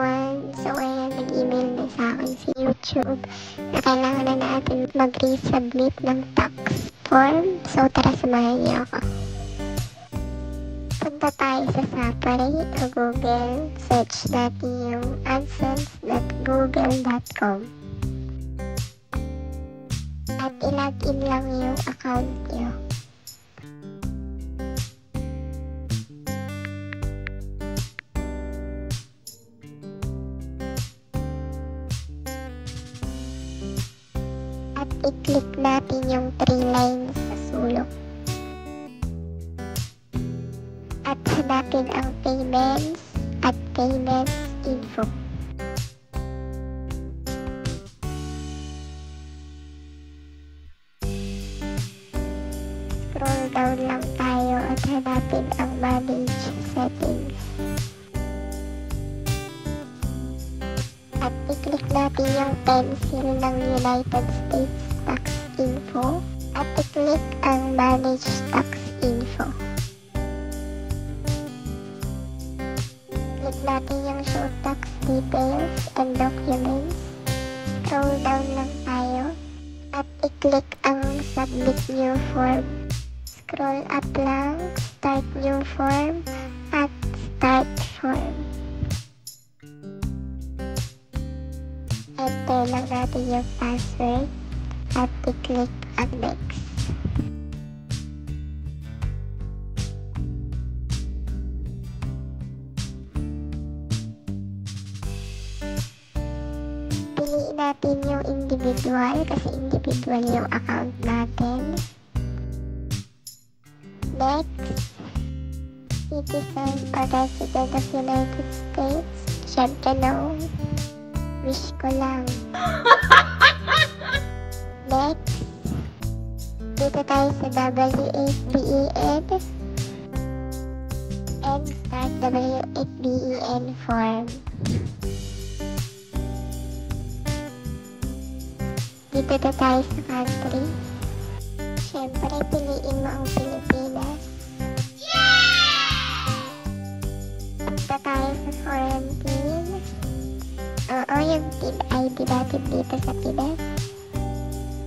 everyone! So ayan, nag-email na sa akin si YouTube na kailangan na natin mag-resubmit ng tax form. So tara, samahan niyo ako. Punta tayo sa Safari o Google. Search natin yung adsense.google.com at ilagin lang yung account niyo. At i-click natin yung 3 lines sa sulok. At hanapin ang payments at payments info. Scroll down lang tayo at hanapin ang manage settings. At i-click natin yung pencil ng United States Tax Info at i-click ang Manage Tax Info. Click natin yung Show Tax Details and Documents. Scroll down lang tayo at i-click ang Submit New Form. Scroll up lang, Start New Form at Start Form. Enter lang natin yung password at i-click ang next. Piliin natin yung individual kasi individual yung account natin. Next, citizen or resident of United States. Syempre no. Wish ko lang. Next, dito tayo sa W8BEN and start W8BEN form. Dito na tayo sa country. Siyempre, piliin mo ang Pilipinas. Punta tayo sa quarantine. Oo, yung PIN ID natin dito sa Pinas.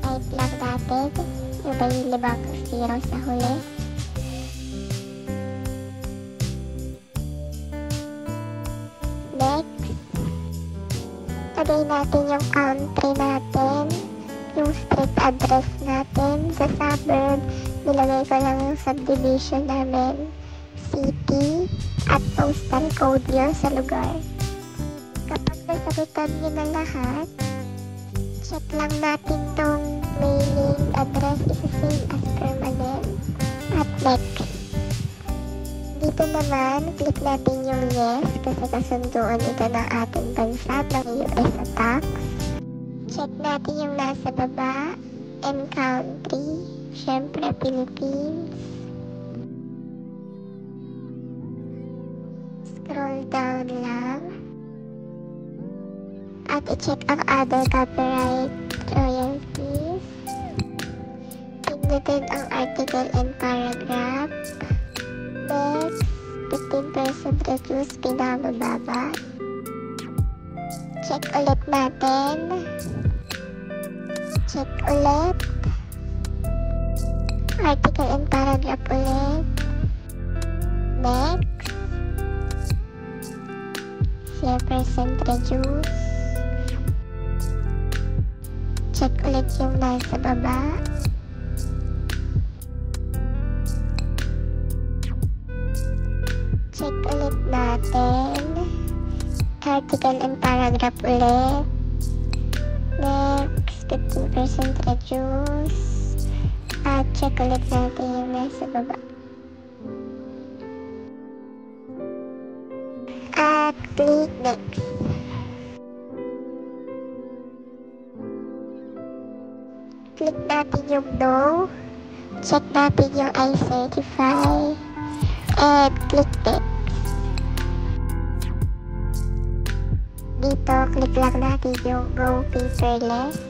Type lang natin. Yung ba yung 5 zero sa huli. Next. Lagay natin yung country natin. Yung street address natin. Sa suburb, nilagay ko lang yung subdivision namin. City at postal code nyo sa lugar. Kapag nasagutan nyo na lahat, check lang natin tong mailing address is the same as permanent. At next. Dito naman, click natin yung yes kasi kasunduan ito ng ating bansa ng US sa tax. Check natin yung nasa baba and country. Syempre, Philippines. Scroll down lang. At i-check ang other copyright royalties. Pindutin ang article and paragraph. Next, 15% reduce pinamababa. Check ulit natin. Check ulit. Article and paragraph ulit. Next. 0% reduce. Check ulit yung nasa baba. Check ulit natin. Article and paragraph ulit. Next, 15% reduce. At check ulit natin yung nasa baba. At click next. Click natin yung no. Check natin yung I certify. And click next. Dito, click lang natin yung go paperless.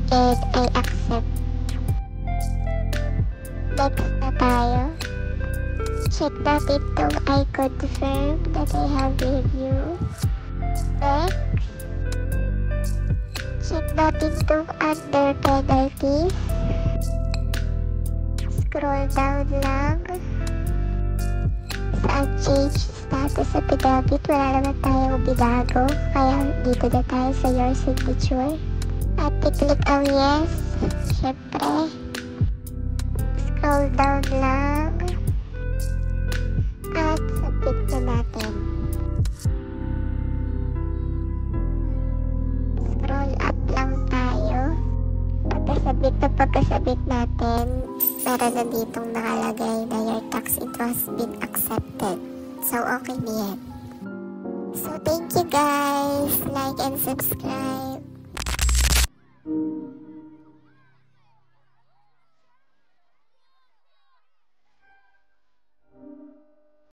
And I accept. Next na tayo. Check natin itong I confirm that I have review. Next, check natin itong under penalties. Scroll down lang. Sa change status sa pinabit, wala naman tayong binago. Kaya dito na tayo sa your signature. At i-click ang yes. Syempre. Scroll down lang. At submit na natin. Scroll up lang tayo. Pagkasabit natin, meron na ditong nakalagay na your tax info has been accepted. So, okay na yan. So, thank you guys. Like and subscribe.